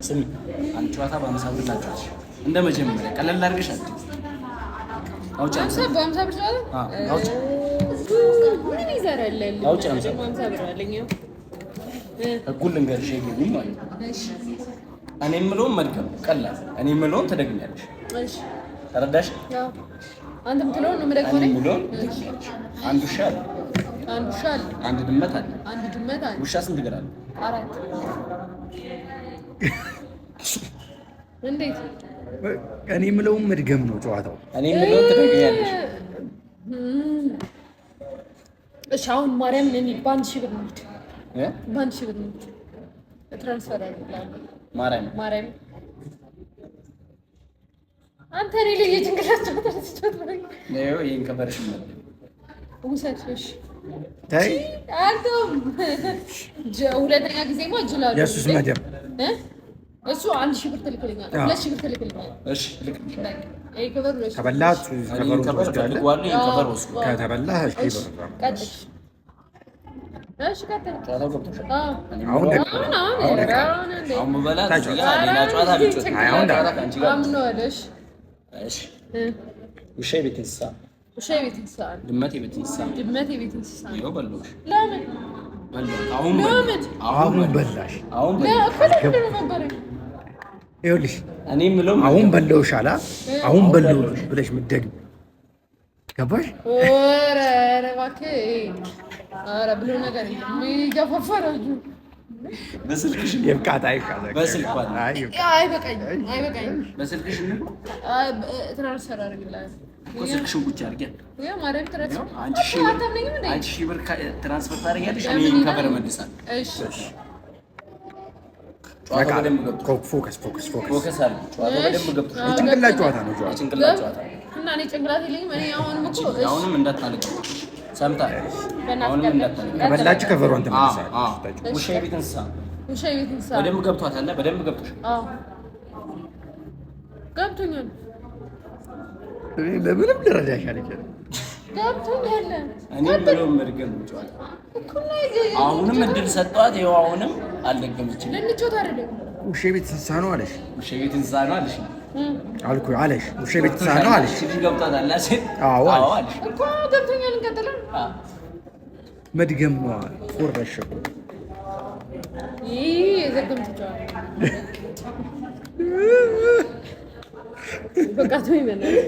ስሚ አንቺ ጨዋታ በአምሳ ብር ላጫውትሽ እንደ መጀመሪያ ቀለል አድርገሽ አትይ። አውጪ በአምሳ ብር አውጪ ምን ይዘራል? አውጪ አምሳ ብር አለኝ። ህጉን ልንገርሽ ይገኝ ማለት ነው። እሺ እኔ የምለውን መድገም ቀላል፣ እኔ የምለውን ትደግሚያለሽ። እሺ ተረዳሽ? አዎ አንተ የምትለውን ነው የምደግመው። እኔ የምለውን አንድ ውሻ አለ፣ አንድ ድመት አለ። ውሻ ስንት እግር አለ? 4 እንዴት? እኔ የምለውን መድገም ነው ጨዋታው። እኔ የምለውን ትደግሚያለሽ። እሺ አሁን ማርያም ነኝ በአንድ ሺህ ብር ነው በአንድ ሺህ ብር ነው ትራንስፈር አድርጋለሁ። ማርያም አንተ እኔ ልጅ ጭንቅላት ተረስቶት ነው። ይሄን ከበርሽ ነው ውሰድሽ። ታይ አልቶም ሁለተኛ ጊዜ ማ ጅላሉ የሱስ መደም እሱ 1000 ብር ትልክልኛል፣ 2000 ብር ትልክልኛል። እሺ ልክልኝ። አይ ከበሩ ነው ተበላች። ከበሩ ወስዶ ከተበላህ እሺ ብር ቀጥሽ። እሺ ቀጥል። ጨዋታው ገብቶሻል? አሁን በላ ሌላ ጨዋታ ብቻ እሺ ውሻ የቤት እንስሳ፣ ድመት የቤት እንስሳ። ይኸው በላሁሽ። ለምን በላሁት? አሁን በላሽ። ይኸውልሽ እኔ የምለው አሁን በላሁሽ አላ አሁን በላሁሽ ብለሽ የምትደግም ገባሽ? ኧረ እባክህ ኧረ ብሎ ነገር የሚገፋፈረው በስልክሽ ይብቃት። በስልክ አይበቃኝም። በስልክሽ ትራንስፈር አድርግልሃል እኮ ስልክሽን ቁጭ አድርጊያት። አንቺ ሺህ ብር ትራንስፈር ታደርጊያለሽ፣ እኔ ከበር እመልሳለሁ። እሺ ጨዋታው በደንብ ገብቶሻል። ፎከስ አለ። ጨዋታው በደንብ ገብቶሻል። የጭንቅላት ጨዋታ ነው። የጭንቅላት ጨዋታ እና እኔ ጭንቅላት የለኝም። እኔ አሁንም እንዳታልቅ ሰምታል። አሁንም እንዳታልቅ ከበላችሁ ከበሯን ተመልሳለች። ውሻ የቤት እንስሳ በደንብ ገብቷታል። በደንብ ገብቶሻል። አዎ ገብቶኛል። ለምንም ልረዳሽ አልችልም። ገብቶኛል። እኔ ብሎም መድገም ጨዋታ አሁንም እድል ሰጠኋት። ይኸው አሁንም አልደገመችም። ልንጮት አይደለም። ውሻ የቤት እንስሳ ነው አለሽ። ውሻ የቤት እንስሳ ነው አለሽ አልኩኝ አለሽ። ውሻ የቤት እንስሳ ነው አለሽ። ገብቷታል። አዎ አለሽ እኮ ገብቶኛል። እንቀጥል። መድገም ነው ፎርሽ እኮ ይሄ የዘገምት ጨዋታ በቃ ተወኝ በእናትህ